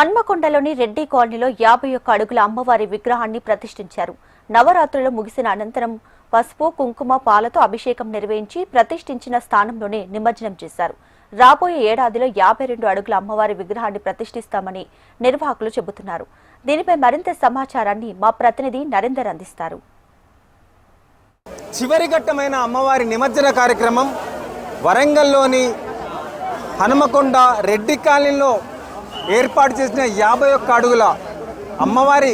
హన్మకొండలోని రెడ్డి కాలనీలో 51 అడుగుల అమ్మవారి విగ్రహాన్ని ప్రతిష్ఠించారు. నవరాత్రులు ముగిసిన అనంతరం పసుపు, కుంకుమ, పాలతో అభిషేకం నిర్వహించి ప్రతిష్ఠించిన స్థానంలోనే నిమజ్జనం చేశారు. రాబోయే ఏడాదిలో 52 అడుగుల అమ్మవారి విగ్రహాన్ని ప్రతిష్ఠిస్తామని నిర్వాహకులు చెబుతున్నారు. దీనిపై మరింత సమాచారాన్ని మా ప్రతినిధి నరేందర్ అందిస్తారు. చివరి ఘట్టమైన అమ్మవారి నిమజ్జన కార్యక్రమం వరంగల్లోని హనుమకొండ రెడ్డి కాలనీలో ఏర్పాటు చేసిన 51 అడుగుల అమ్మవారి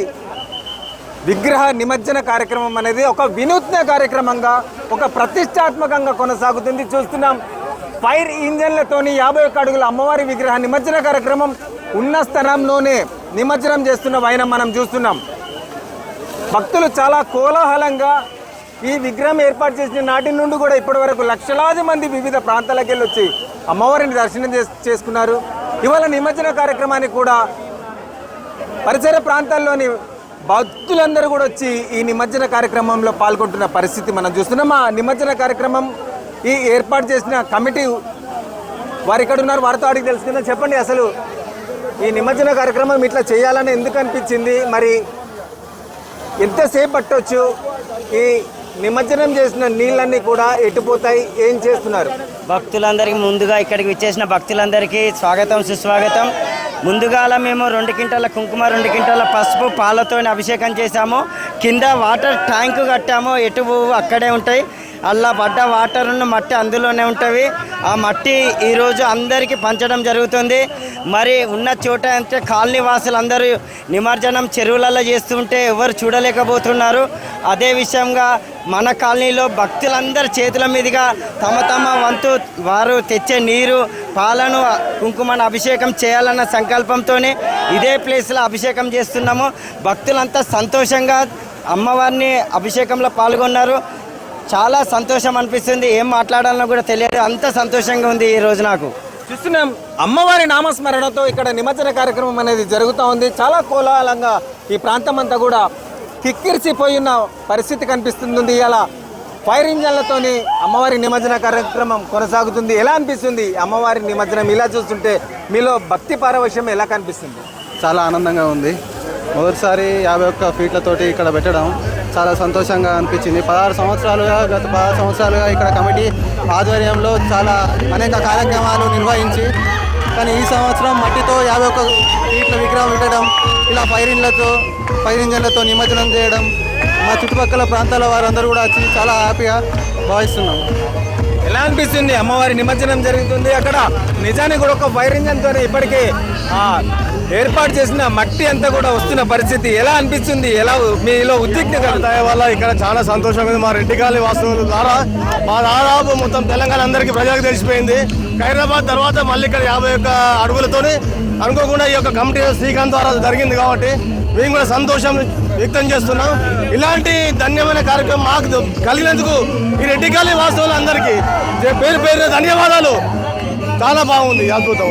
విగ్రహ నిమజ్జన కార్యక్రమం అనేది ఒక వినూత్న కార్యక్రమంగా, ఒక ప్రతిష్టాత్మకంగా కొనసాగుతుంది. చూస్తున్నాం, ఫైర్ ఇంజన్లతోని 51 అడుగుల అమ్మవారి విగ్రహ నిమజ్జన కార్యక్రమం ఉన్న స్థలంలోనే నిమజ్జనం చేస్తున్న వైనం మనం చూస్తున్నాం. భక్తులు చాలా కోలాహలంగా ఈ విగ్రహం ఏర్పాటు చేసిన నాటి నుండి కూడా ఇప్పటి వరకు లక్షలాది మంది వివిధ ప్రాంతాలకు వెళ్ళి వచ్చి అమ్మవారిని దర్శనం చేసుకున్నారు. ఇవాళ నిమజ్జన కార్యక్రమానికి కూడా పరిసర ప్రాంతాల్లోని భక్తులందరూ కూడా వచ్చి ఈ నిమజ్జన కార్యక్రమంలో పాల్గొంటున్న పరిస్థితి మనం చూస్తున్నాం. ఆ నిమజ్జన కార్యక్రమం ఈ ఏర్పాటు చేసిన కమిటీ వారు ఇక్కడ ఉన్నారు, వారితో అడిగి తెలుసుకుందాం. చెప్పండి, అసలు ఈ నిమజ్జన కార్యక్రమం ఇట్లా చేయాలని ఎందుకు అనిపించింది, మరి ఎంతసేపు పట్టవచ్చు, ఈ నిమజ్జనం చేసిన నీళ్ళన్నీ కూడా ఎట్టిపోతాయి, ఏం చేస్తున్నారు? భక్తులందరికీ ముందుగా ఇక్కడికి విచ్చేసిన భక్తులందరికీ స్వాగతం, సుస్వాగతం. ముందుగాల మేము 2 క్వింటాల కుంకుమ, 2 క్వింటాల పసుపు, పాలతో అభిషేకం చేశాము. కింద వాటర్ ట్యాంకు కట్టాము, ఎటు అక్కడే ఉంటాయి. అలా పడ్డ వాటర్ ఉన్న మట్టి అందులోనే ఉంటుంది. ఆ మట్టి ఈరోజు అందరికీ పంచడం జరుగుతుంది. మరి ఉన్న చోట అంటే కాలనీ వాసులు అందరూ నిమజ్జనం చెరువులలో చేస్తుంటే ఎవరు చూడలేకపోతున్నారు. అదే విషయంగా మన కాలనీలో భక్తులందరి చేతుల మీదుగా తమ తమ వంతు వారు తెచ్చే నీరు, పాలను, కుంకుమను అభిషేకం చేయాలన్న సంకల్పంతోనే ఇదే ప్లేస్లో అభిషేకం చేస్తున్నాము. భక్తులంతా సంతోషంగా అమ్మవారిని అభిషేకంలో పాల్గొన్నారు. చాలా సంతోషం అనిపిస్తుంది. ఏం మాట్లాడాలన్నా కూడా తెలియదు, అంత సంతోషంగా ఉంది ఈ రోజు నాకు. చూస్తున్నాం, అమ్మవారి నామస్మరణతో ఇక్కడ నిమజ్జన కార్యక్రమం అనేది జరుగుతూ ఉంది. చాలా కోలాహలంగా ఈ ప్రాంతం అంతా కూడా కిక్కిరిసిపోయిన పరిస్థితి కనిపిస్తుంది. ఇలా ఫైర్ ఇంజన్లతోని అమ్మవారి నిమజ్జన కార్యక్రమం కొనసాగుతుంది. ఎలా అనిపిస్తుంది అమ్మవారి నిమజ్జనం ఇలా చూస్తుంటే? మీలో భక్తి పారవశ్యం ఎలా కనిపిస్తుంది? చాలా ఆనందంగా ఉంది. మొదటిసారి 51 ఫీట్లతోటి ఇక్కడ పెట్టడం చాలా సంతోషంగా అనిపించింది. 16 సంవత్సరాలుగా ఇక్కడ కమిటీ ఆధ్వర్యంలో చాలా అనేక కార్యక్రమాలు నిర్వహించి, కానీ ఈ సంవత్సరం మట్టితో 51 ఫీట్ల విగ్రహం పెట్టడం, ఇలా ఫైర్ ఇంజన్లతో నిమజ్జనం చేయడం, మా చుట్టుపక్కల ప్రాంతాల వారందరూ కూడా వచ్చి చాలా హ్యాపీగా భావిస్తున్నాం. ఎలా అనిపిస్తుంది అమ్మవారి నిమజ్జనం జరుగుతుంది అక్కడ? నిజానికి కూడా ఒక ఫైర్ ఇంజన్తోనే ఇప్పటికే ఏర్పాటు చేసిన మట్టి అంతా కూడా వస్తున్న పరిస్థితి ఎలా అనిపిస్తుంది? ఎలా మీలో ఉద్విగ్నత వల్ల ఇక్కడ చాలా సంతోషంగా ఉంది. మా రెడ్డి కాలనీ వాస్తవుల ద్వారా మా దాదాపు మొత్తం తెలంగాణ అందరికీ ప్రజలకు తెలిసిపోయింది. ఖైరాబాద్ తర్వాత మళ్ళీ ఇక్కడ 51 అడుగులతోని అనుకోకుండా ఈ యొక్క కమిటీ శ్రీకాంత్ ద్వారా జరిగింది కాబట్టి మేము కూడా సంతోషం వ్యక్తం చేస్తున్నాం. ఇలాంటి ధన్యమైన కార్యక్రమం మాకు కలిగినందుకు ఈ రెడ్డి కాలనీ వాస్తవులందరికీ పేరు పేరు ధన్యవాదాలు. చాలా బాగుంది, అద్భుతం.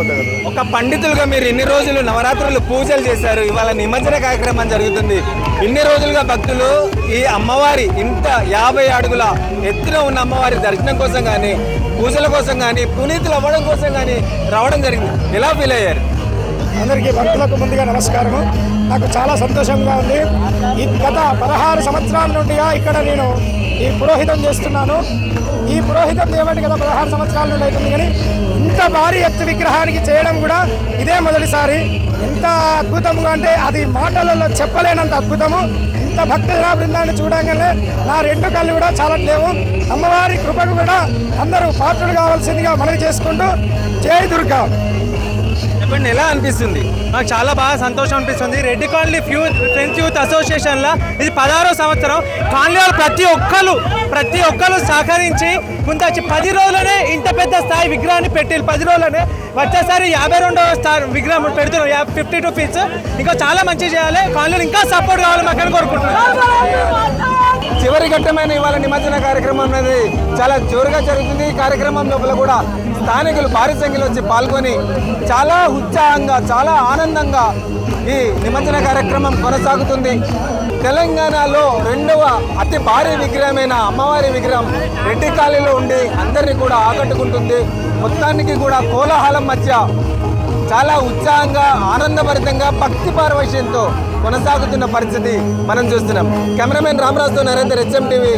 ఒక పండితులుగా మీరు ఇన్ని రోజులు నవరాత్రులు పూజలు చేశారు, ఇవాళ నిమజ్జన కార్యక్రమం జరుగుతుంది. ఇన్ని రోజులుగా భక్తులు ఈ అమ్మవారి ఇంత 50 అడుగుల ఎత్తున ఉన్న అమ్మవారి దర్శనం కోసం కానీ, పూజల కోసం కానీ, పునీతులు అవ్వడం కోసం కానీ రావడం జరిగింది. ఎలా ఫీల్ అయ్యారు? అందరికీ భక్తులకు ముందుగా నమస్కారము. నాకు చాలా సంతోషంగా ఉంది. గత 16 సంవత్సరాల నుండిగా ఇక్కడ నేను ఈ పురోహితం చేస్తున్నాను. ఈ పురోహితం చేయబట్టి గత 16 సంవత్సరాల నుండి అవుతుంది, కానీ ఇంత భారీ ఎత్తు విగ్రహానికి చేయడం కూడా ఇదే మొదటిసారి. ఎంత అద్భుతంగా అంటే అది మాటలలో చెప్పలేనంత అద్భుతము. ఇంత భక్తుల బృందాన్ని చూడగానే నా 2 కళ్ళు కూడా చాలట్లేవు. అమ్మవారి కృపకు కూడా అందరూ పాత్రలు కావాల్సిందిగా మనవి చేసుకుంటూ జై దుర్గా. చెప్పండి, ఎలా అనిపిస్తుంది? నాకు చాలా బాగా సంతోషం అనిపిస్తుంది. రెడ్డి కాలనీ ఫ్రెండ్స్ యూత్ అసోసియేషన్లో ఇది 16వ సంవత్సరం. కాలనీలో ప్రతి ఒక్కరు సహకరించి ముందు 10 రోజులనే ఇంత పెద్ద స్థాయి విగ్రహాన్ని పెట్టి 10 రోజులనే వచ్చేసారి 52వ స్థాయి విగ్రహం పెడుతున్నాం, 52 ఫీట్స్. ఇంకా చాలా మంచిగా చేయాలి, కాలనీలో ఇంకా సపోర్ట్ కావాలి మాకు కోరుకుంటున్నాను. చివరి ఘట్టమైన ఇవాళ నిమజ్జన కార్యక్రమం అనేది చాలా జోరుగా జరుగుతుంది. ఈ కార్యక్రమం లోపల కూడా స్థానికులు భారీ సంఖ్యలో వచ్చి పాల్గొని చాలా ఉత్సాహంగా, చాలా ఆనందంగా ఈ నిమజ్జన కార్యక్రమం కొనసాగుతుంది. తెలంగాణలో 2వ అతి భారీ విగ్రహమైన అమ్మవారి విగ్రహం రెడ్డి కాలనీలో ఉండి అందరినీ కూడా ఆకట్టుకుంటుంది. మొత్తానికి కూడా కోలాహలం మధ్య చాలా ఉత్సాహంగా ఆనందభరితంగా భక్తి పారవశ్యంతో కొనసాగుతున్న పరిస్థితి మనం చూస్తున్నాం. కెమెరామెన్ రామరాజుతో నరేందర్, HM టీవీ